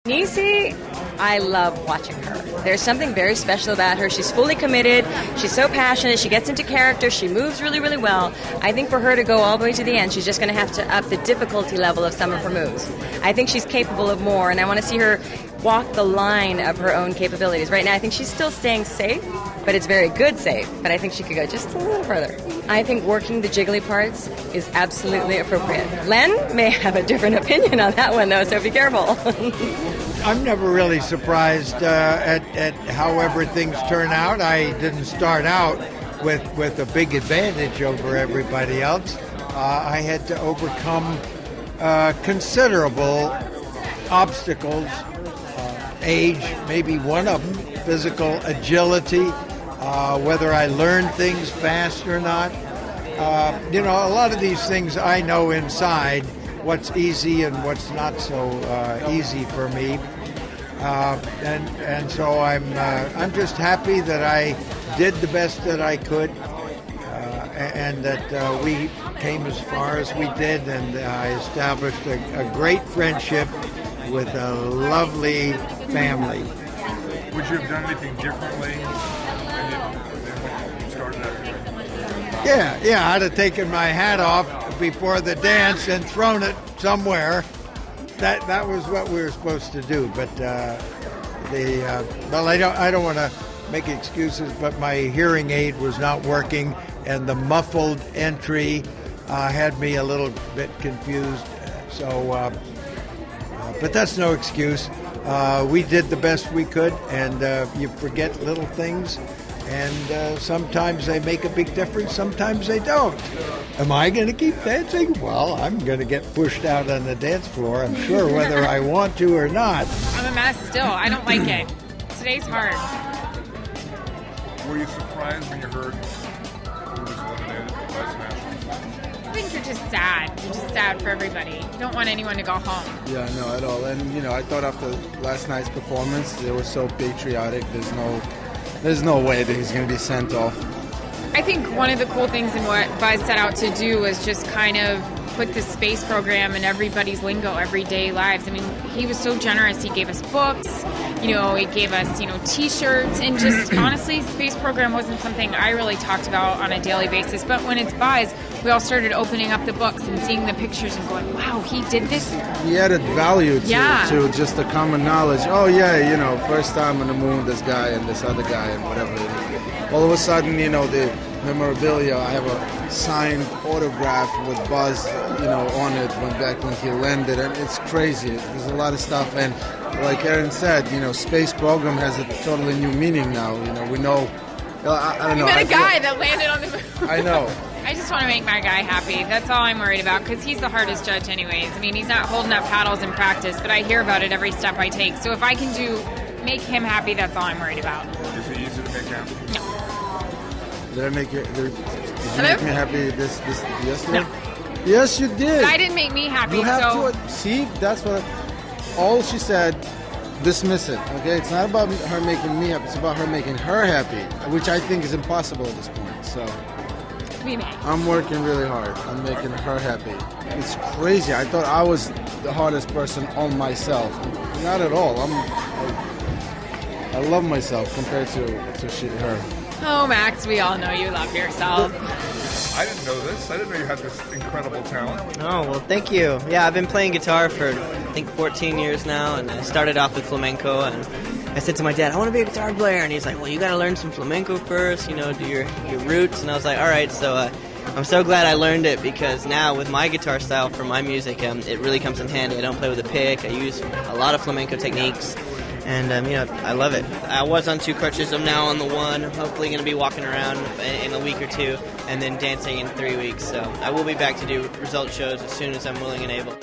Nisi, I love watching her. There's something very special about her. She's fully committed. She's so passionate. She gets into character. She moves really, really well. I think for her to go all the way to the end, she's just going to have to up the difficulty level of some of her moves. I think she's capable of more, and I want to see her walk the line of her own capabilities. Right now, I think she's still staying safe, but it's very good safe. But I think she could go just a little further. I think working the jiggly parts is absolutely appropriate. Len may have a different opinion on that one, though, so be careful. I'm never really surprised at however things turn out. I didn't start out with a big advantage over everybody else. I had to overcome considerable obstacles. Age, maybe one of them, physical agility, whether I learned things fast or not. A lot of these things I know inside what's easy and what's not so easy for me. And so I'm just happy that I did the best that I could, and that we came as far as we did, and I established a great friendship with a lovely family. Would you have done anything differently than when you started out? Yeah, I'd have taken my hat off before the dance and thrown it somewhere. That was what we were supposed to do. But I don't want to make excuses, but my hearing aid was not working, and the muffled entry had me a little bit confused. But that's no excuse. We did the best we could, and you forget little things, and sometimes they make a big difference, sometimes they don't. Am I going to keep dancing? Well, I'm going to get pushed out on the dance floor, I'm sure, whether I want to or not. I'm a mess still. I don't like it. Today's hard. Were you surprised when you heard who was eliminated from Vice Nationals? I think you're just sad. You're just sad for everybody. You don't want anyone to go home. Yeah, no, at all. And, I thought after last night's performance, it was so patriotic. There's no way that he's going to be sent off. I think one of the cool things in what Buzz set out to do was just kind of put the space program in everybody's lingo, everyday lives. I mean, he was so generous. He gave us books, he gave us, T-shirts, and just honestly, space program wasn't something I really talked about on a daily basis. But when it's Buzz, we all started opening up the books and seeing the pictures and going, wow, he did this. He added value to just the common knowledge. Oh, yeah, first time on the moon, this guy and this other guy and whatever it is. All of a sudden, the memorabilia, I have a signed autograph with Buzz, on it back when he landed, and it's crazy. There's a lot of stuff, and like Aaron said, space program has a totally new meaning now. We know. I don't know. You met a guy that landed on the moon. I know. I just want to make my guy happy. That's all I'm worried about, because he's the hardest judge anyways. I mean, he's not holding up paddles in practice, but I hear about it every step I take. So if I can make him happy, that's all I'm worried about. Is it easy to make happy? No. Did you make me happy this yesterday? No. Yes, you did. I didn't make me happy. You have to see. That's what. All she said. Dismiss it. Okay, it's not about her making me happy. It's about her making her happy, which I think is impossible at this point. So. I'm working really hard. I'm making her happy. It's crazy. I thought I was the hardest person on myself. Not at all. I love myself compared to her. Oh, Max, we all know you love yourself. I didn't know this. I didn't know you had this incredible talent. Oh, well, thank you. Yeah, I've been playing guitar for, I think, 14 years now, and I started off with flamenco, and I said to my dad, I want to be a guitar player, and he's like, well, you got to learn some flamenco first, do your roots, and I was like, all right, so I'm so glad I learned it, because now with my guitar style for my music, it really comes in handy. I don't play with a pick. I use a lot of flamenco techniques. And, I love it. I was on 2 crutches. I'm now on the 1. I'm hopefully going to be walking around in a week or 2 and then dancing in 3 weeks. So I will be back to do result shows as soon as I'm willing and able.